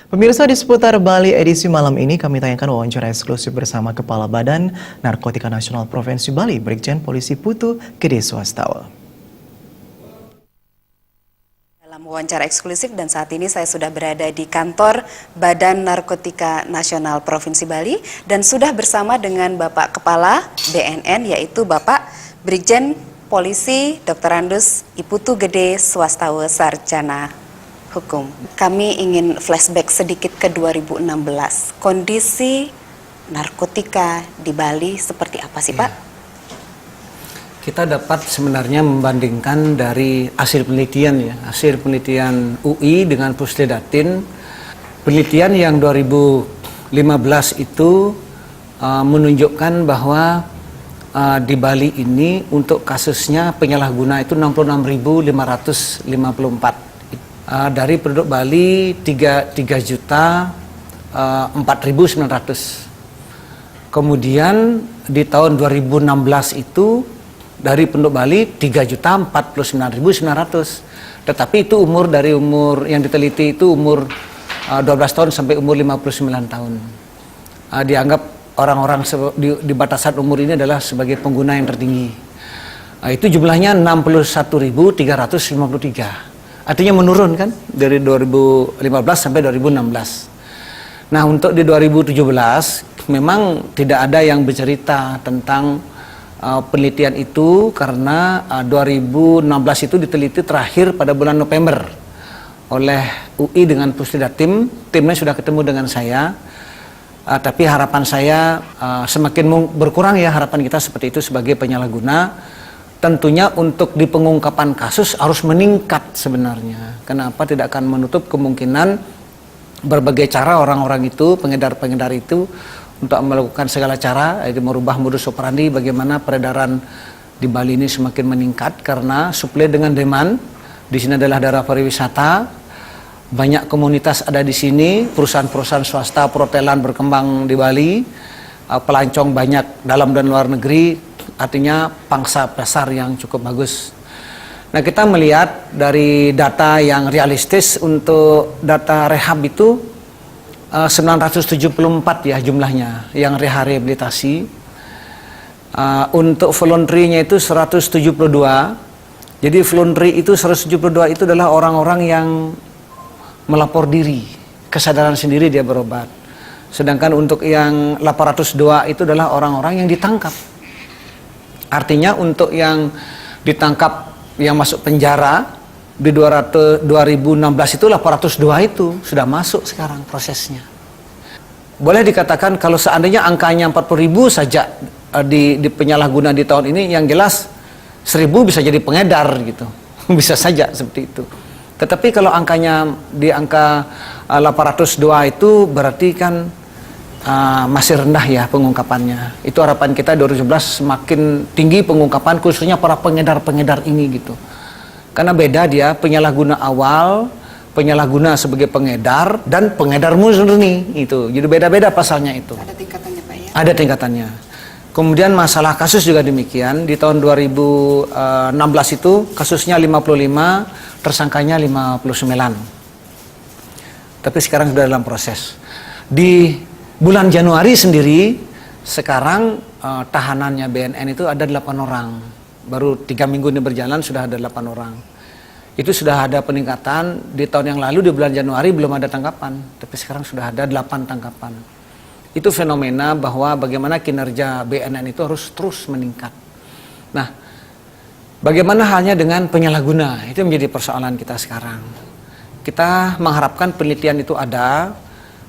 Pemirsa, di seputar Bali edisi malam ini kami tayangkan wawancara eksklusif bersama Kepala Badan Narkotika Nasional Provinsi Bali, Brigjen Polisi Putu Gede Swastawa. Dalam wawancara eksklusif dan saat ini saya sudah berada di kantor Badan Narkotika Nasional Provinsi Bali dan sudah bersama dengan Bapak Kepala BNN yaitu Bapak Brigjen Polisi Dr. Andus Iputu Gede Swastawa Sarjana Hukum. Kami ingin flashback sedikit ke 2016. Kondisi narkotika di Bali seperti apa sih, Pak? Kita dapat sebenarnya membandingkan dari hasil penelitian ya, hasil penelitian UI dengan Pusdedatin. Penelitian yang 2015 itu menunjukkan bahwa di Bali ini untuk kasusnya penyalahguna itu 66.554. Dari penduduk Bali 3.400.900. Kemudian di tahun 2016 itu dari penduduk Bali 3.049.900. Tetapi itu umur yang diteliti itu umur 12 tahun sampai umur 59 tahun. Dianggap orang-orang di batasan umur ini adalah sebagai pengguna yang tertinggi. Itu jumlahnya 61.353. Artinya menurun kan dari 2015 sampai 2016. Nah, untuk di 2017 memang tidak ada yang bercerita tentang penelitian itu karena 2016 itu diteliti terakhir pada bulan November oleh UI dengan Pusdedatim. Timnya sudah ketemu dengan saya. Tapi harapan saya semakin berkurang ya harapan kita seperti itu sebagai penyalahguna. Tentunya untuk di pengungkapan kasus harus meningkat sebenarnya. Kenapa tidak akan menutup kemungkinan berbagai cara orang-orang itu, pengedar-pengedar itu untuk melakukan segala cara, yaitu merubah modus operandi bagaimana peredaran di Bali ini semakin meningkat karena supply dengan demand. Di sini adalah daerah pariwisata, banyak komunitas ada di sini, perusahaan-perusahaan swasta perhotelan berkembang di Bali, pelancong banyak dalam dan luar negeri. Artinya pangsa pasar yang cukup bagus. Nah, kita melihat dari data yang realistis untuk data rehab itu 974 ya jumlahnya yang rehabilitasi. Untuk voluntary-nya itu 172. Jadi voluntary itu 172 itu adalah orang-orang yang melapor diri, kesadaran sendiri dia berobat. Sedangkan untuk yang 802 itu adalah orang-orang yang ditangkap. Artinya untuk yang ditangkap yang masuk penjara di 2016 itu 802 itu sudah masuk sekarang prosesnya. Boleh dikatakan kalau seandainya angkanya 40.000 saja di penyalahguna di tahun ini, yang jelas 1.000 bisa jadi pengedar gitu. Bisa saja seperti itu. Tetapi kalau angkanya di angka 802 itu berarti kan masih rendah ya pengungkapannya. Itu harapan kita 2017 semakin tinggi pengungkapan khususnya para pengedar-pengedar ini gitu. Karena beda dia penyalahguna awal, penyalahguna sebagai pengedar dan pengedar murni itu. Jadi beda-beda pasalnya itu. Ada tingkatannya, Pak ya? Ada tingkatannya. Kemudian masalah kasus juga demikian. Di tahun 2016 itu kasusnya 55, tersangkanya 59. Tapi sekarang sudah dalam proses. Di bulan Januari sendiri, sekarang tahanannya BNN itu ada 8 orang. Baru 3 minggu ini berjalan sudah ada 8 orang. Itu sudah ada peningkatan. Di tahun yang lalu di bulan Januari belum ada tangkapan. Tapi sekarang sudah ada 8 tangkapan. Itu fenomena bahwa bagaimana kinerja BNN itu harus terus meningkat. Nah, bagaimana halnya dengan penyalahguna? Itu menjadi persoalan kita sekarang. Kita mengharapkan penelitian itu ada.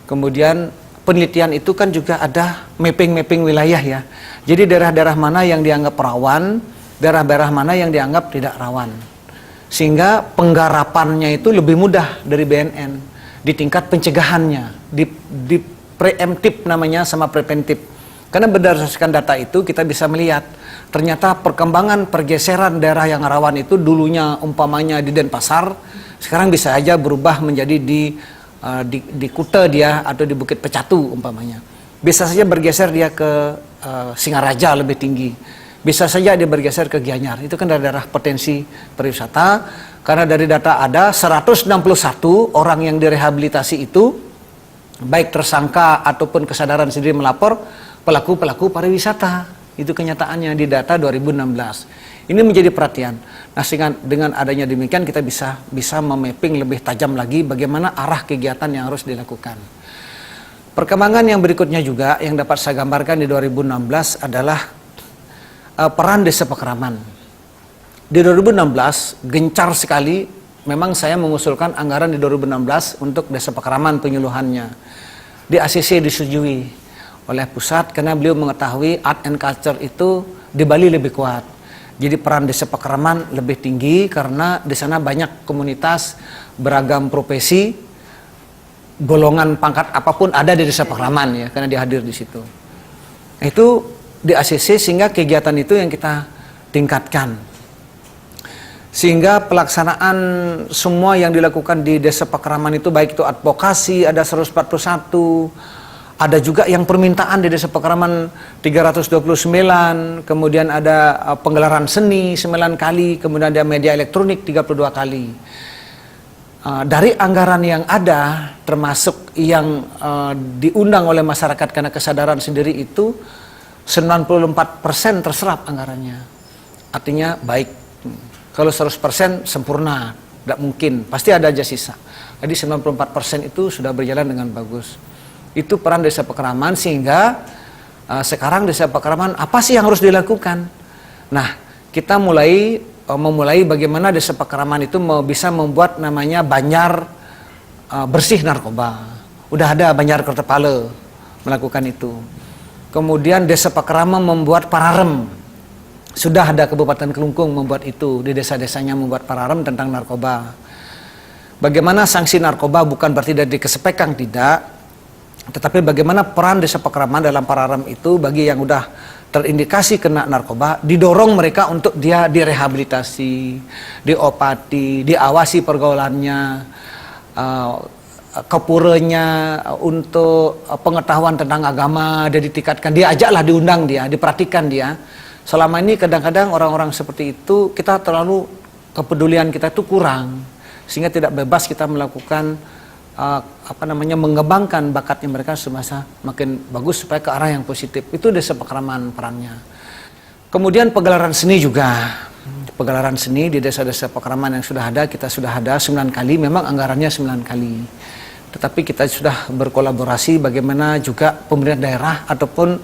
Kemudian penelitian itu kan juga ada mapping wilayah ya. Jadi daerah-daerah mana yang dianggap rawan, daerah-daerah mana yang dianggap tidak rawan. Sehingga penggarapannya itu lebih mudah dari BNN di tingkat pencegahannya, di preemptif namanya sama preventif. Karena berdasarkan data itu kita bisa melihat ternyata perkembangan pergeseran daerah yang rawan itu dulunya umpamanya di Denpasar, sekarang bisa aja berubah menjadi di Kuta dia atau di Bukit Pecatu umpamanya. Bisa saja bergeser dia ke Singaraja lebih tinggi. Bisa saja dia bergeser ke Gianyar. Itu kan daerah potensi pariwisata. Karena dari data ada 161 orang yang direhabilitasi itu baik tersangka ataupun kesadaran sendiri melapor pelaku-pelaku pariwisata. Itu kenyataannya di data 2016. Ini menjadi perhatian. Nah, sehingga dengan adanya demikian kita bisa memapping lebih tajam lagi bagaimana arah kegiatan yang harus dilakukan. Perkembangan yang berikutnya juga yang dapat saya gambarkan di 2016 adalah peran desa Pakraman. Di 2016 gencar sekali, memang saya mengusulkan anggaran di 2016 untuk desa Pakraman penyuluhannya. Di ACC disetujui oleh pusat karena beliau mengetahui art and culture itu di Bali lebih kuat. Jadi peran desa Pakraman lebih tinggi karena di sana banyak komunitas beragam profesi, golongan pangkat apapun ada di desa Pakraman ya, karena dia hadir di situ. Itu di ACC sehingga kegiatan itu yang kita tingkatkan. Sehingga pelaksanaan semua yang dilakukan di desa Pakraman itu baik itu advokasi ada 141, ada juga yang permintaan di desa Pakraman 329, kemudian ada penggelaran seni 9 kali, kemudian ada media elektronik 32 kali. Dari anggaran yang ada, termasuk yang diundang oleh masyarakat karena kesadaran sendiri itu 94% terserap anggarannya. Artinya baik. Kalau 100% sempurna, tidak mungkin, pasti ada aja sisa. Jadi 94% itu sudah berjalan dengan bagus. Itu peran desa Pakraman sehingga sekarang desa Pakraman apa sih yang harus dilakukan? Nah, kita memulai bagaimana desa Pakraman itu bisa membuat namanya Banjar bersih narkoba. Udah ada Banjar Kertepale melakukan itu. Kemudian desa Pakraman membuat pararem. Sudah ada Kabupaten Kelungkung membuat itu, di desa-desanya membuat pararem tentang narkoba. Bagaimana sanksi narkoba bukan berarti dari kesepekan, tidak, tetapi bagaimana peran desa Pakraman dalam pararem itu bagi yang udah terindikasi kena narkoba, didorong mereka untuk dia direhabilitasi, diobati, diawasi pergaulannya, kepuranya untuk pengetahuan tentang agama, dia ditingkatkan, diajaklah, diundang dia, diperhatikan dia. Selama ini kadang-kadang orang-orang seperti itu kita terlalu kepedulian kita itu kurang, sehingga tidak bebas kita melakukan mengembangkan bakatnya mereka semasa makin bagus supaya ke arah yang positif. Itu desa Pakraman perannya. Kemudian pegelaran seni juga. Pegelaran seni di desa-desa Pakraman yang sudah ada, kita sudah ada 9 kali, memang anggarannya 9 kali. Tetapi kita sudah berkolaborasi bagaimana juga pemerintah daerah ataupun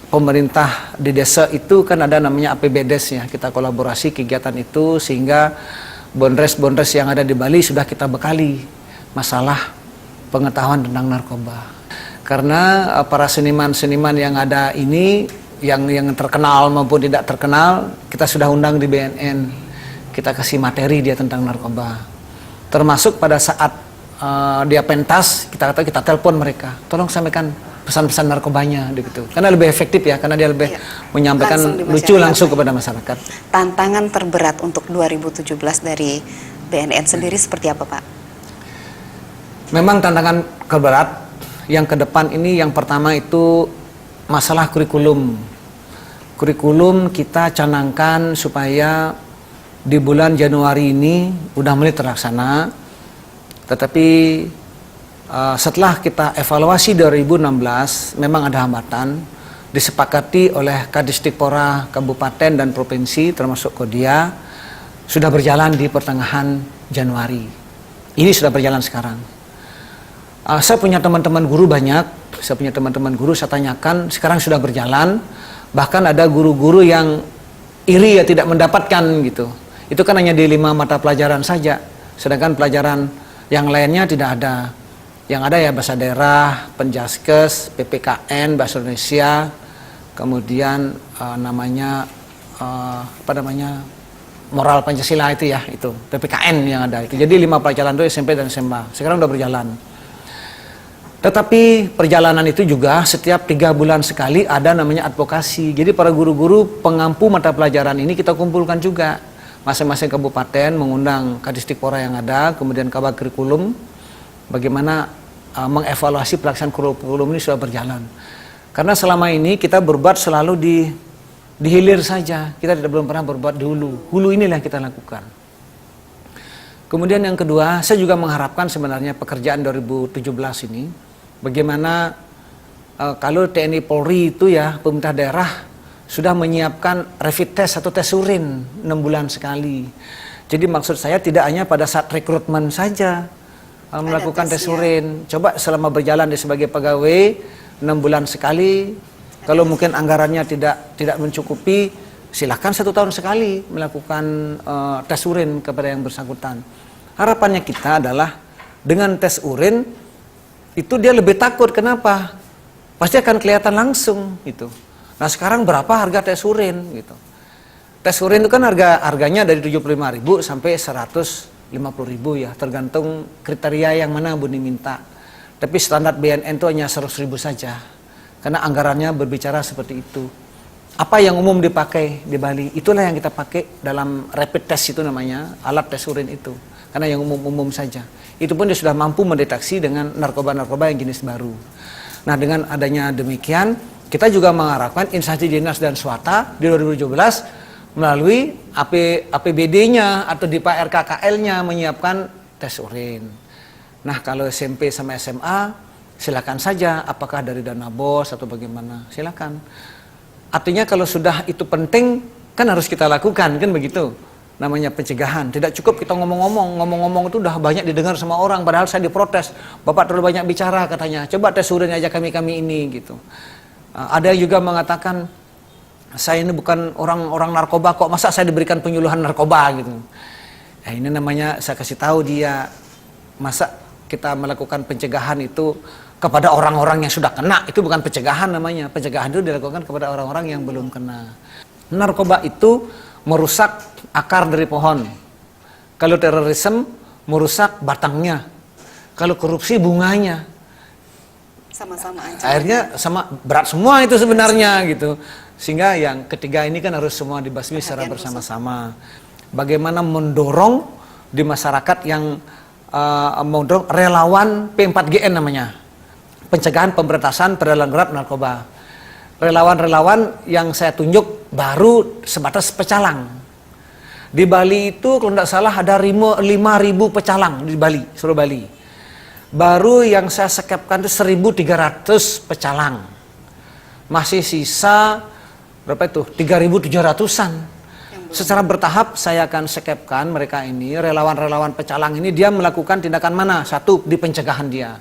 pemerintah di desa itu kan ada namanya APBDes ya, kita kolaborasi kegiatan itu sehingga bondres-bondres yang ada di Bali sudah kita bekali masalah pengetahuan tentang narkoba. Karena para seniman-seniman yang ada ini yang terkenal maupun tidak terkenal kita sudah undang di BNN, kita kasih materi dia tentang narkoba. Termasuk pada saat dia pentas kita telepon mereka, tolong sampaikan pesan-pesan narkobanya gitu. Karena lebih efektif ya, karena dia lebih menyampaikan lucu langsung kepada masyarakat. Tantangan terberat untuk 2017 dari BNN sendiri seperti apa, Pak? Memang tantangan terberat yang ke depan ini yang pertama itu masalah kurikulum. Kurikulum kita canangkan supaya di bulan Januari ini udah mulai terlaksana. Tetapi setelah kita evaluasi 2016 memang ada hambatan, disepakati oleh Kadistikpora Kabupaten dan Provinsi termasuk Kodia sudah berjalan di pertengahan Januari. Ini sudah berjalan sekarang. Saya punya teman-teman guru banyak, saya tanyakan sekarang sudah berjalan, bahkan ada guru-guru yang iri ya tidak mendapatkan gitu. Itu kan hanya di 5 mata pelajaran saja, sedangkan pelajaran yang lainnya tidak ada. Yang ada ya bahasa daerah, Penjaskes, PPKN, bahasa Indonesia, kemudian moral Pancasila itu ya, itu PPKN yang ada itu. Jadi 5 pelajaran itu SMP dan SMA. Sekarang udah berjalan. Tetapi perjalanan itu juga setiap 3 bulan sekali ada namanya advokasi. Jadi para guru-guru pengampu mata pelajaran ini kita kumpulkan juga. Masing-masing kabupaten mengundang Kadistikpora yang ada, kemudian Kabag Kurikulum, bagaimana mengevaluasi pelaksanaan kurikulum ini sudah berjalan. Karena selama ini kita berbuat selalu di hilir saja, kita belum pernah berbuat di hulu. Hulu inilah yang kita lakukan. Kemudian yang kedua, saya juga mengharapkan sebenarnya pekerjaan 2017 ini, bagaimana kalau TNI Polri itu ya, pemerintah daerah sudah menyiapkan rapid test atau tes urin 6 bulan sekali. Jadi maksud saya tidak hanya pada saat rekrutmen saja melakukan tes urin. Coba selama berjalan di sebagai pegawai 6 bulan sekali. Kalau mungkin anggarannya tidak mencukupi, silahkan 1 tahun sekali melakukan tes urin kepada yang bersangkutan. Harapannya kita adalah dengan tes urin itu dia lebih takut. Kenapa? Pasti akan kelihatan langsung gitu. Nah sekarang berapa harga tes urin gitu? Tes urin itu kan harganya dari 75.000 sampai 150.000 ya, tergantung kriteria yang mana Buni minta. Tapi standar BNN itu hanya 100.000 saja, karena anggarannya berbicara seperti itu. Apa yang umum dipakai di Bali, itulah yang kita pakai dalam rapid test itu namanya, alat tes urin itu. Karena yang umum-umum saja. Itu pun dia sudah mampu mendeteksi dengan narkoba-narkoba yang jenis baru. Nah dengan adanya demikian, kita juga mengharapkan instansi dinas dan swasta di 2017 melalui APBD-nya atau di RKKL-nya menyiapkan tes urin. Nah kalau SMP sama SMA silakan saja, apakah dari dana BOS atau bagaimana, silakan. Artinya kalau sudah itu penting kan harus kita lakukan, kan begitu. Namanya pencegahan. Tidak cukup kita ngomong-ngomong itu udah banyak didengar sama orang, padahal saya diprotes. Bapak terlalu banyak bicara katanya. Coba tes urin aja kami ini gitu. Ada yang juga mengatakan saya ini bukan orang narkoba kok, masa saya diberikan penyuluhan narkoba gitu. Nah, ini namanya saya kasih tahu dia, masa kita melakukan pencegahan itu kepada orang-orang yang sudah kena, itu bukan pencegahan namanya. Pencegahan itu dilakukan kepada orang-orang yang belum kena. Narkoba itu merusak akar dari pohon. Kalau terorisme merusak batangnya. Kalau korupsi bunganya. Sama-sama aja. Akhirnya sama berat semua itu sebenarnya gitu. Sehingga yang ketiga ini kan harus semua dibasmi secara bersama-sama. Bagaimana mendorong di masyarakat yang mendorong relawan P4GN namanya. Pencegahan pemberantasan peredaran gelap narkoba. Relawan-relawan yang saya tunjuk baru sebatas pecalang. Di Bali itu kalau tidak salah ada 5.000 pecalang di Bali, seluruh Bali. Baru yang saya sekepkan itu 1.300 pecalang. Masih sisa berapa itu? 3.700-an. Secara bertahap saya akan sekepkan mereka ini, relawan-relawan pecalang ini, dia melakukan tindakan mana? Satu, di pencegahan dia.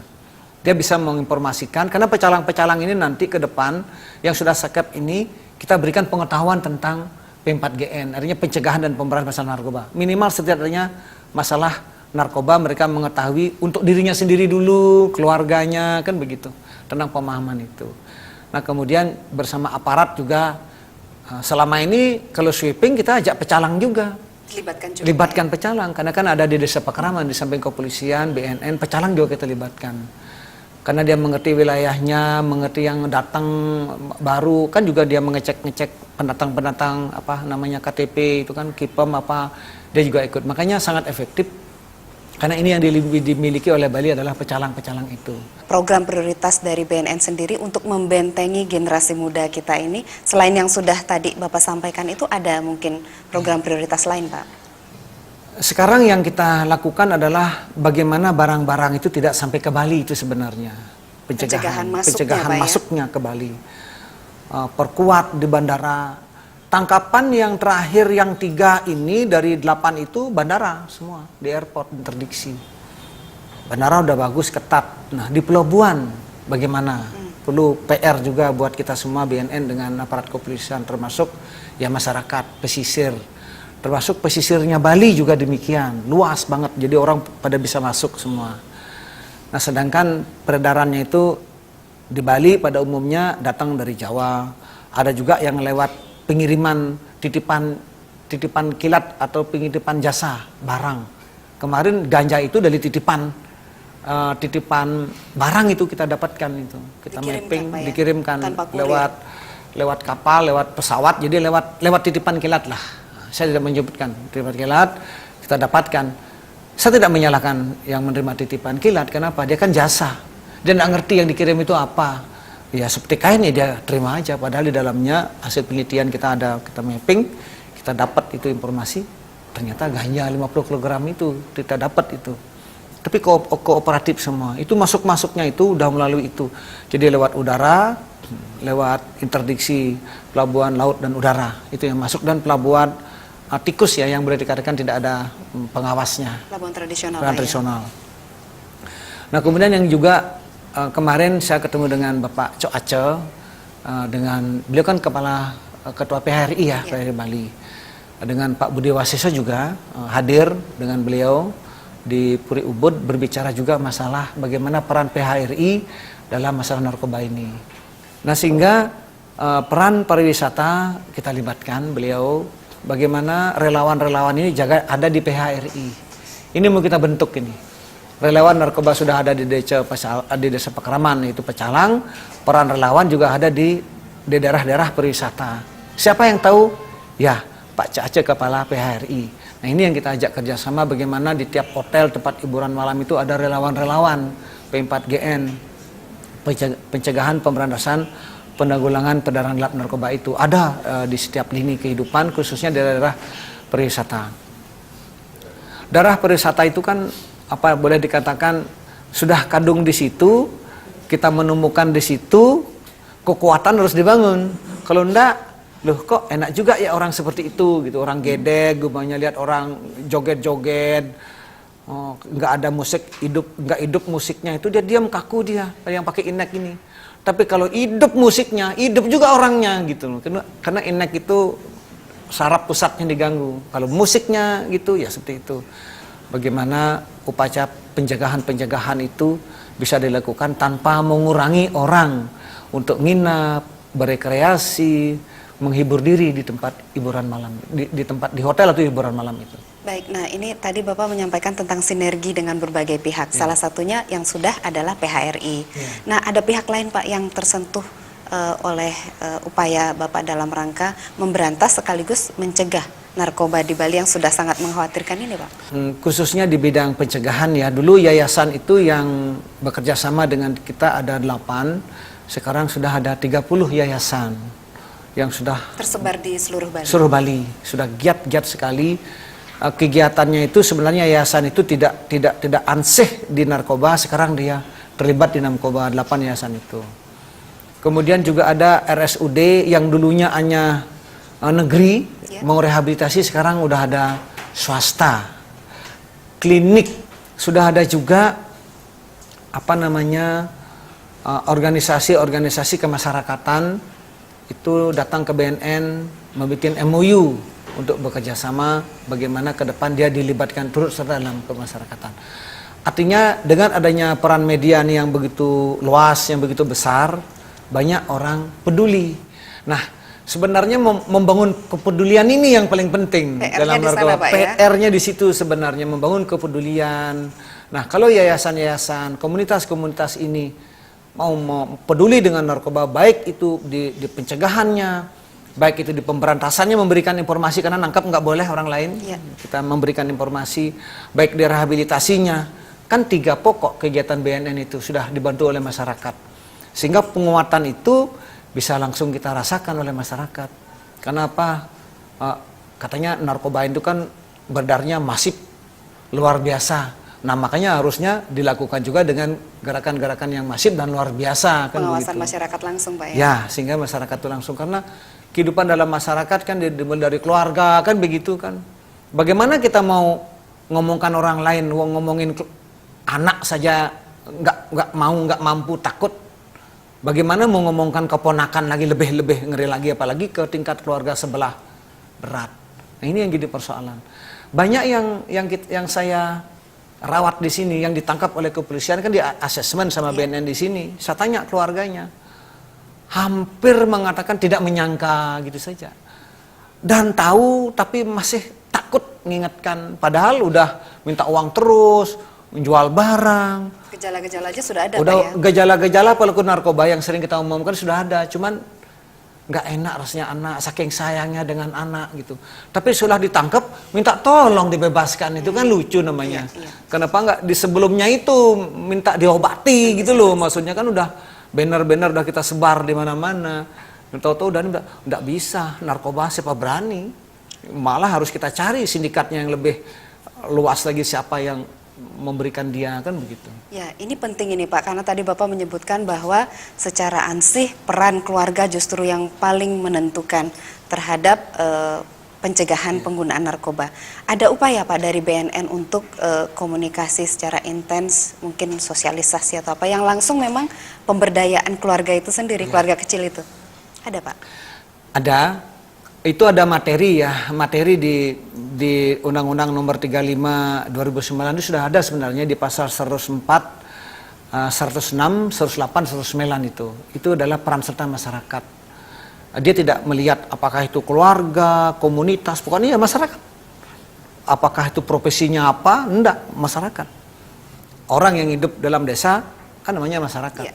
Dia bisa menginformasikan, karena pecalang-pecalang ini nanti ke depan yang sudah sekep ini kita berikan pengetahuan tentang P4GN, artinya pencegahan dan pemberantasan narkoba. Minimal setidaknya masalah narkoba mereka mengetahui untuk dirinya sendiri dulu, keluarganya, kan begitu, tentang pemahaman itu. Nah kemudian bersama aparat juga, selama ini kalau sweeping kita ajak pecalang juga. Libatkan pecalang, karena kan ada di desa Pakraman, di samping kepolisian, BNN, pecalang juga kita libatkan. Karena dia mengerti wilayahnya, mengerti yang datang baru, kan juga dia mengecek pendatang-pendatang, apa namanya KTP, itu kan KIPEM apa, dia juga ikut. Makanya sangat efektif, karena ini yang dimiliki oleh Bali adalah pecalang-pecalang itu. Program prioritas dari BNN sendiri untuk membentengi generasi muda kita ini, selain yang sudah tadi Bapak sampaikan itu, ada mungkin program prioritas lain Pak? Sekarang yang kita lakukan adalah bagaimana barang-barang itu tidak sampai ke Bali itu sebenarnya. Pencegahan masuknya ke Bali. Perkuat di bandara. Tangkapan yang terakhir yang 3 ini dari 8 itu bandara semua. Di airport interdiksi. Bandara udah bagus, ketat. Nah di pelabuhan bagaimana? Perlu PR juga buat kita semua BNN dengan aparat kepolisian, termasuk ya masyarakat, pesisir. Termasuk pesisirnya Bali juga demikian, luas banget, jadi orang pada bisa masuk semua. Nah sedangkan peredarannya itu di Bali pada umumnya datang dari Jawa, ada juga yang lewat pengiriman titipan kilat atau pengiriman jasa barang. Kemarin ganja itu dari titipan barang itu kita dapatkan itu, kita mapping, dikirimkan lewat kapal, lewat pesawat, jadi lewat titipan kilat lah. Saya tidak menyebutkan titipan kilat, kita dapatkan. Saya tidak menyalahkan yang menerima titipan kilat, kenapa? Dia kan jasa, dia tidak ngerti yang dikirim itu apa. Ya seperti kain ya dia terima aja, padahal di dalamnya hasil penelitian kita ada, kita mapping, kita dapat itu informasi, ternyata ganja 50 kg itu kita dapat itu. Tapi kooperatif semua. Itu masuknya itu udah melalui itu. Jadi lewat udara, lewat interdiksi pelabuhan laut dan udara. Itu yang masuk, dan pelabuhan tikus ya yang boleh dikatakan tidak ada pengawasnya. Pelabuhan tradisional. Pelabuhan tradisional. Nah, kemudian yang juga kemarin saya ketemu dengan Bapak Cok Aceh, dengan beliau kan ketua PHRI ya, PHRI Bali. Dengan Pak Budi Waseso juga hadir dengan beliau di Puri Ubud, berbicara juga masalah bagaimana peran PHRI dalam masalah narkoba ini. Nah, sehingga peran pariwisata kita libatkan beliau, bagaimana relawan-relawan ini jaga ada di PHRI. Ini mau kita bentuk ini. Relawan narkoba sudah ada di desa Pakraman, yaitu Pecalang. Peran relawan juga ada di daerah-daerah pariwisata. Siapa yang tahu? Ya, Pak Aceh kepala PHRI. Nah, ini yang kita ajak kerjasama, bagaimana di tiap hotel tempat hiburan malam itu ada relawan-relawan P4GN, pencegahan, pemberantasan, penanggulangan peredaran gelap narkoba itu ada di setiap lini kehidupan, khususnya di daerah pariwisata. Daerah pariwisata itu kan boleh dikatakan sudah kadung di situ, kita menemukan di situ, kekuatan harus dibangun. Kalau enggak, loh kok enak juga ya orang seperti itu gitu, orang gedek, gue banyak lihat orang joget-joget, nggak ada musik hidup, nggak hidup musiknya itu dia diam kaku dia yang pakai inek ini. Tapi kalau hidup musiknya, hidup juga orangnya gitu loh. Karena inek itu saraf pusatnya diganggu. Kalau musiknya gitu ya seperti itu. Bagaimana upaya pencegahan itu bisa dilakukan tanpa mengurangi orang untuk nginap, berekreasi, menghibur diri di tempat hiburan malam, di hotel atau hiburan malam itu. Baik, nah ini tadi Bapak menyampaikan tentang sinergi dengan berbagai pihak. Salah satunya yang sudah adalah PHRI. Nah, ada pihak lain Pak yang tersentuh oleh upaya Bapak dalam rangka memberantas sekaligus mencegah narkoba di Bali yang sudah sangat mengkhawatirkan ini Pak? Khususnya di bidang pencegahan ya, dulu yayasan itu yang bekerja sama dengan kita ada 8, sekarang sudah ada 30 yayasan yang sudah tersebar di seluruh Bali. Seluruh Bali sudah giat sekali. Kegiatannya itu sebenarnya yayasan itu tidak ansih di narkoba, sekarang dia terlibat di narkoba, 8 yayasan itu. Kemudian juga ada RSUD yang dulunya hanya negeri mau rehabilitasi, sekarang udah ada swasta. Klinik sudah ada juga organisasi kemasyarakatan itu datang ke BNN membuat MOU untuk bekerja sama bagaimana ke depan dia dilibatkan turut serta dalam kemasyarakatan. Artinya dengan adanya peran media nih yang begitu luas, yang begitu besar, banyak orang peduli. Nah, sebenarnya membangun kepedulian ini yang paling penting dalam narkoba. PR-nya di situ sebenarnya membangun kepedulian. Nah, kalau yayasan-yayasan, komunitas-komunitas ini mau peduli dengan narkoba, baik itu di pencegahannya, baik itu di pemberantasannya, memberikan informasi karena nangkap nggak boleh orang lain. Kita memberikan informasi, baik di rehabilitasinya. Kan 3 pokok kegiatan BNN itu sudah dibantu oleh masyarakat. Sehingga penguatan itu bisa langsung kita rasakan oleh masyarakat. Karena apa? Katanya narkoba itu kan beredarnya masif, luar biasa. Nah, makanya harusnya dilakukan juga dengan gerakan-gerakan yang masif dan luar biasa. Pengawasan masyarakat langsung Pak ya? Ya, sehingga masyarakat itu langsung. Karena kehidupan dalam masyarakat kan dimulai dari keluarga, kan begitu kan. Bagaimana kita mau ngomongkan orang lain, ngomongin anak saja nggak mampu, takut. Bagaimana mau ngomongkan keponakan lagi lebih ngeri lagi, apalagi ke tingkat keluarga sebelah berat. Nah, ini yang jadi persoalan. Banyak yang saya rawat di sini yang ditangkap oleh kepolisian kan di asesmen sama BNN di sini. Saya tanya keluarganya, hampir mengatakan tidak menyangka gitu saja. Dan tahu tapi masih takut mengingatkan, padahal udah minta uang terus, menjual barang. Gejala-gejala aja sudah ada Udah Pak ya? Gejala-gejala pelaku narkoba yang sering kita umumkan sudah ada, cuman nggak enak rasanya anak, saking sayangnya dengan anak gitu. Tapi sudah ditangkap, minta tolong dibebaskan, itu kan lucu namanya. Kenapa nggak di sebelumnya itu minta diobati gitu loh, maksudnya kan udah banner-banner udah kita sebar di mana-mana. Tahu-tahu udah nggak bisa, narkoba siapa berani Malah harus kita cari sindikatnya yang lebih luas lagi, siapa yang memberikan dia, kan begitu. Ya, ini penting ini Pak, karena tadi Bapak menyebutkan bahwa secara ansih peran keluarga justru yang paling menentukan terhadap pencegahan penggunaan narkoba. Ada upaya Pak dari BNN untuk komunikasi secara intens, mungkin sosialisasi atau apa yang langsung memang pemberdayaan keluarga itu sendiri, keluarga kecil itu? Ada Pak? Ada. Itu ada materi ya, materi di Undang-Undang Nomor 35 2009 itu sudah ada sebenarnya di pasal 104, 106, 108, 109 itu. Itu adalah peran serta masyarakat. Dia tidak melihat apakah itu keluarga, komunitas, pokoknya ya masyarakat. Apakah itu profesinya apa? Enggak, masyarakat. Orang yang hidup dalam desa kan namanya masyarakat. Ya.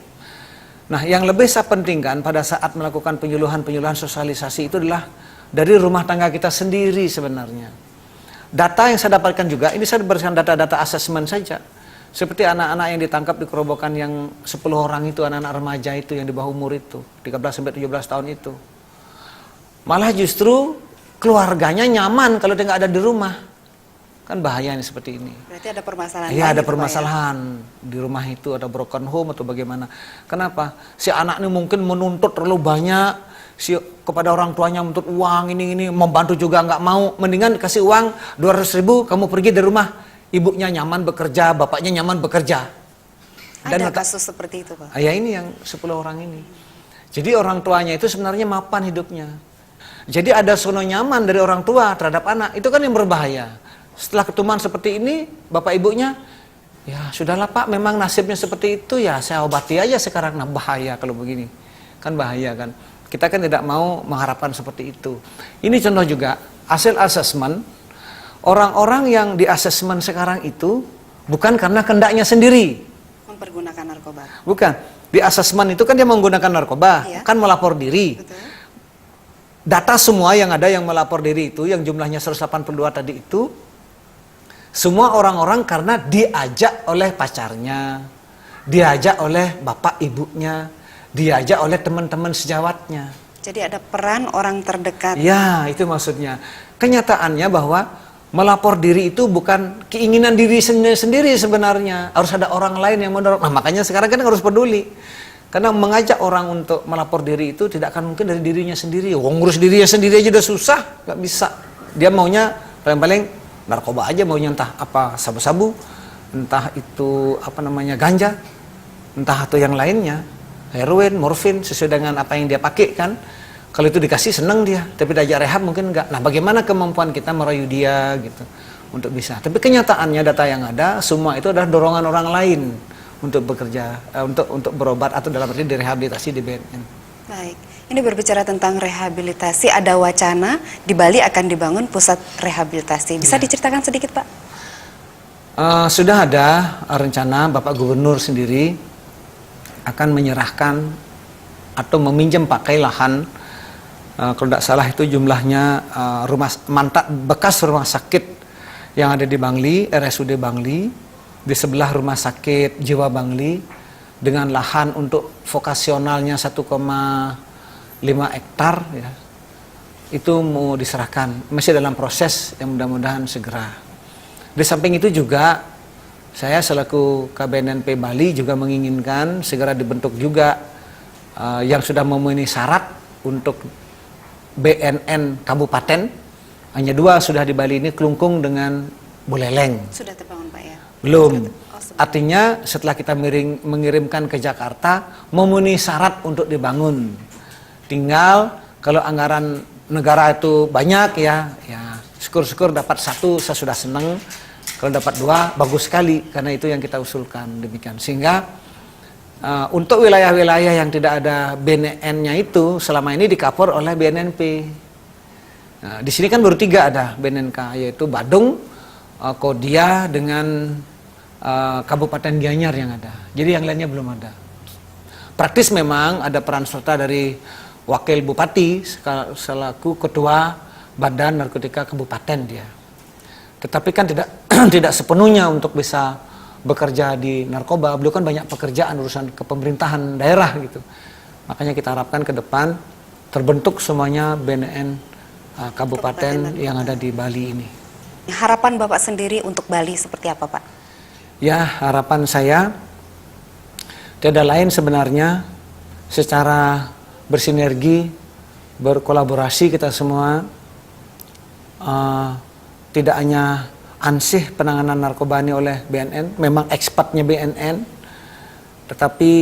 Nah, yang lebih saya pentingkan pada saat melakukan penyuluhan sosialisasi itu adalah dari rumah tangga kita sendiri sebenarnya. Data yang saya dapatkan juga, ini saya berdasarkan data-data asesmen saja. Seperti anak-anak yang ditangkap di kerobokan yang 10 orang itu, anak-anak remaja itu yang di bawah umur itu, 13-17 tahun itu. Malah justru keluarganya nyaman kalau dia nggak ada di rumah. Kan bahaya nih seperti ini. Berarti ada permasalahan. Iya, ada lain gitu, Pak, permasalahan di rumah itu, ada broken home atau bagaimana. Kenapa? Si anak ini mungkin menuntut terlalu banyak kepada orang tuanya, menuntut uang ini membantu juga nggak mau. Mendingan kasih uang 200.000, kamu pergi dari rumah. Ibunya nyaman bekerja, bapaknya nyaman bekerja. Ada kasus seperti itu Pak? Ya ini yang 10 orang ini. Jadi orang tuanya itu sebenarnya mapan hidupnya. Jadi ada sono nyaman dari orang tua terhadap anak. Itu kan yang berbahaya. Setelah ketuman seperti ini, bapak ibunya, ya sudahlah Pak, memang nasibnya seperti itu, ya saya obati aja sekarang. Nah, bahaya kalau begini. Kan bahaya kan. Kita kan tidak mau mengharapkan seperti itu. Ini contoh juga, hasil asesmen, orang-orang yang di asesmen sekarang itu bukan karena kendaknya sendiri. Mempergunakan narkoba. Bukan. Di asesmen itu kan dia menggunakan narkoba, Iya. kan melapor diri. Betul. Data semua yang ada yang melapor diri itu, yang jumlahnya 182 tadi itu, semua orang-orang karena diajak oleh pacarnya, diajak oleh bapak ibunya, diajak oleh teman-teman sejawatnya. Jadi ada peran orang terdekat. Ya, itu maksudnya. Kenyataannya bahwa melapor diri itu bukan keinginan diri sendiri sebenarnya. Harus ada orang lain yang mendorong. Nah, makanya sekarang kan harus peduli. Karena mengajak orang untuk melapor diri itu tidak akan mungkin dari dirinya sendiri. Wong ngurus dirinya sendiri aja udah susah, nggak bisa. Dia maunya paling-paling narkoba aja, maunya entah apa sabu-sabu, entah itu apa namanya ganja, entah atau yang lainnya, heroin, morfin, sesuai dengan apa yang dia pakai kan. Kalau itu dikasih seneng dia, tapi diajak rehab mungkin enggak. Nah, bagaimana kemampuan kita merayu dia gitu untuk bisa. Tapi kenyataannya data yang ada semua itu adalah dorongan orang lain untuk bekerja, untuk berobat atau dalam arti direhabilitasi di BNN. Baik, ini berbicara tentang rehabilitasi, ada wacana di Bali akan dibangun pusat rehabilitasi. Bisa diceritakan sedikit Pak? Sudah ada rencana, Bapak Gubernur sendiri akan menyerahkan atau meminjam pakai lahan, kalau tidak salah itu jumlahnya bekas rumah sakit yang ada di Bangli, RSUD Bangli, di sebelah rumah sakit Jiwa Bangli, dengan lahan untuk vokasionalnya 1,5 hektar ya, itu mau diserahkan, masih dalam proses yang mudah-mudahan segera. Di samping itu juga saya selaku KBNNP Bali juga menginginkan segera dibentuk juga yang sudah memenuhi syarat untuk BNN kabupaten. Hanya 2 sudah di Bali ini, Kelungkung dengan Buleleng. Sudah terbangun Pak ya? Belum. Artinya setelah kita mengirimkan ke Jakarta, memenuhi syarat untuk dibangun. Tinggal kalau anggaran negara itu banyak ya syukur-syukur dapat 1 saya sudah senang. Kalau dapat 2 bagus sekali, karena itu yang kita usulkan demikian. Sehingga untuk wilayah-wilayah yang tidak ada BNN-nya itu selama ini dikapor oleh BNNP. Nah, di sini kan baru 3 ada BNNK, yaitu Badung, Kodia dengan Kabupaten Gianyar yang ada. Jadi yang lainnya belum ada. Praktis memang ada peran serta dari Wakil Bupati selaku Ketua Badan Narkotika Kabupaten dia. Tetapi kan tidak sepenuhnya untuk bisa bekerja di narkoba. Beliau kan banyak pekerjaan urusan kepemerintahan daerah gitu. Makanya kita harapkan ke depan terbentuk semuanya BNN kabupaten yang ada di Bali ini. Harapan Bapak sendiri untuk Bali seperti apa, Pak? Ya, harapan saya tidak lain sebenarnya secara bersinergi, berkolaborasi kita semua, tidak hanya ansih penanganan narkoba ini oleh BNN, memang ekspertnya BNN, tetapi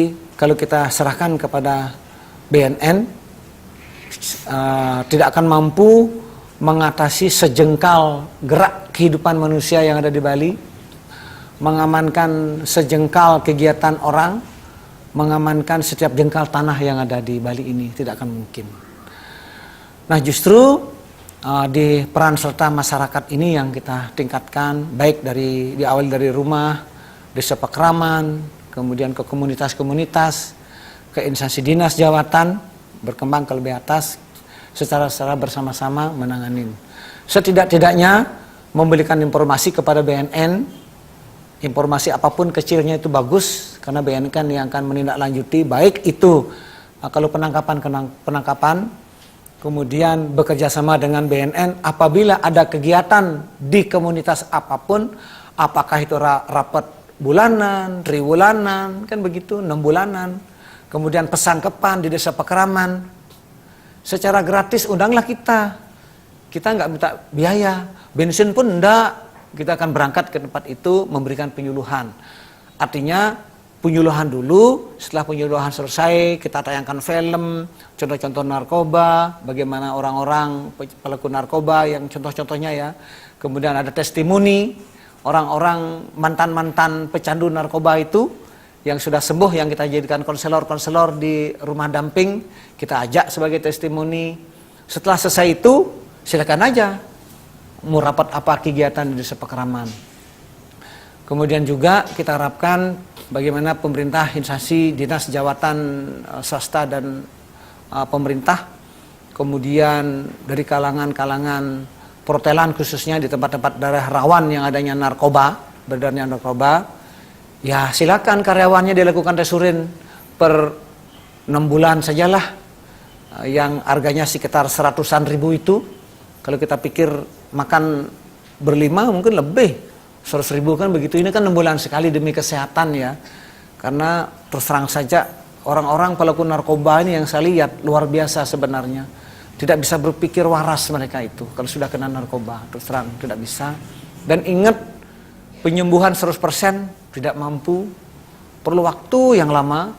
kalau kita serahkan kepada BNN, tidak akan mampu mengatasi sejengkal gerak kehidupan manusia yang ada di Bali, mengamankan sejengkal kegiatan orang, mengamankan setiap jengkal tanah yang ada di Bali ini, tidak akan mungkin. Nah, justru di peran serta masyarakat ini yang kita tingkatkan, baik diawali dari rumah, desa Pakraman, kemudian ke komunitas-komunitas, ke instansi dinas jawatan, berkembang ke lebih atas, secara bersama-sama menanganin. Setidak-tidaknya memberikan informasi kepada BNN, informasi apapun kecilnya itu bagus, karena BNN kan yang akan menindaklanjuti, baik itu kalau penangkapan, kemudian bekerja sama dengan BNN apabila ada kegiatan di komunitas apapun, apakah itu rapat bulanan, triwulanan, kan begitu, 6 bulanan, kemudian pesangkepan di desa Pakraman, secara gratis undanglah kita nggak minta biaya, bensin pun enggak, kita akan berangkat ke tempat itu memberikan penyuluhan. Artinya penyuluhan dulu, setelah penyuluhan selesai kita tayangkan film, contoh-contoh narkoba, bagaimana orang-orang pelaku narkoba yang contoh-contohnya ya. Kemudian ada testimoni orang-orang mantan-mantan pecandu narkoba itu yang sudah sembuh, yang kita jadikan konselor-konselor di rumah damping, kita ajak sebagai testimoni. Setelah selesai itu, silakan aja mau rapat apa kegiatan di desa Pakraman. Kemudian juga kita harapkan bagaimana pemerintah, instansi, dinas, jawatan, swasta dan pemerintah, kemudian dari kalangan-kalangan perhotelan khususnya di tempat-tempat daerah rawan yang adanya narkoba, beredarnya narkoba, ya silakan karyawannya dilakukan tes urin per 6 bulan sajalah, yang harganya sekitar 100-an ribu itu. Kalau kita pikir makan berlima mungkin lebih, 100 ribu kan begitu. Ini kan 6 bulan sekali demi kesehatan ya. Karena terus terang saja orang-orang pelaku narkoba ini yang saya lihat luar biasa sebenarnya. Tidak bisa berpikir waras mereka itu kalau sudah kena narkoba, terus terang tidak bisa. Dan ingat, penyembuhan 100% tidak mampu, perlu waktu yang lama,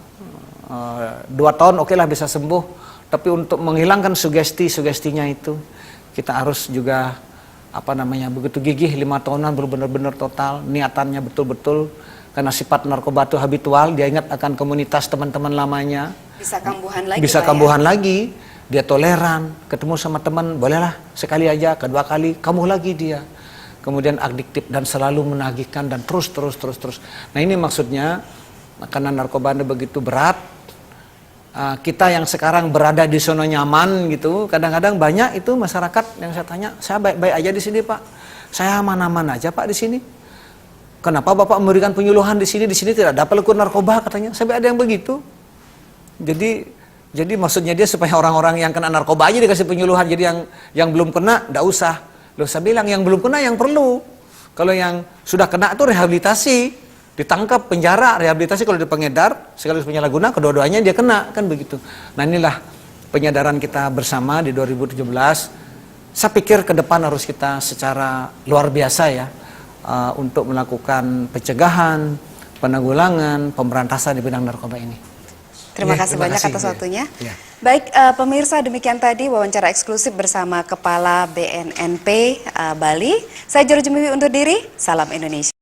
2 tahun oke lah bisa sembuh. Tapi untuk menghilangkan sugesti-sugestinya itu kita harus juga begitu gigih, 5 tahunan baru benar-benar total, niatannya betul-betul, karena sifat narkoba itu habitual, dia ingat akan komunitas teman-teman lamanya, Bisa kambuhan lagi, bisa Pak, kambuhan lagi, dia toleran, ketemu sama teman, bolehlah sekali aja, kedua kali, kambuh lagi dia, kemudian adiktif dan selalu menagihkan dan terus. Nah ini maksudnya, karena narkoba itu begitu berat, kita yang sekarang berada di zona nyaman gitu, kadang-kadang banyak itu masyarakat yang saya tanya, saya baik-baik aja di sini Pak, saya aman-aman aja Pak di sini. Kenapa Bapak memberikan penyuluhan di sini tidak ada pelaku narkoba katanya, sampai ada yang begitu. Jadi maksudnya dia supaya orang-orang yang kena narkoba aja dikasih penyuluhan, jadi yang belum kena enggak usah. Loh saya bilang yang belum kena yang perlu. Kalau yang sudah kena itu rehabilitasi. Ditangkap, penjara, rehabilitasi. Kalau dia pengedar, sekaligus penyalahguna, kedua-duanya dia kena, kan begitu. Nah inilah penyadaran kita bersama di 2017. Saya pikir ke depan harus kita secara luar biasa ya, untuk melakukan pencegahan, penanggulangan, pemberantasan di bidang narkoba ini. Terima kasih banyak atas waktunya. Baik, pemirsa, demikian tadi wawancara eksklusif bersama Kepala BNNP Bali. Saya Juru Jemiwi undur diri, salam Indonesia.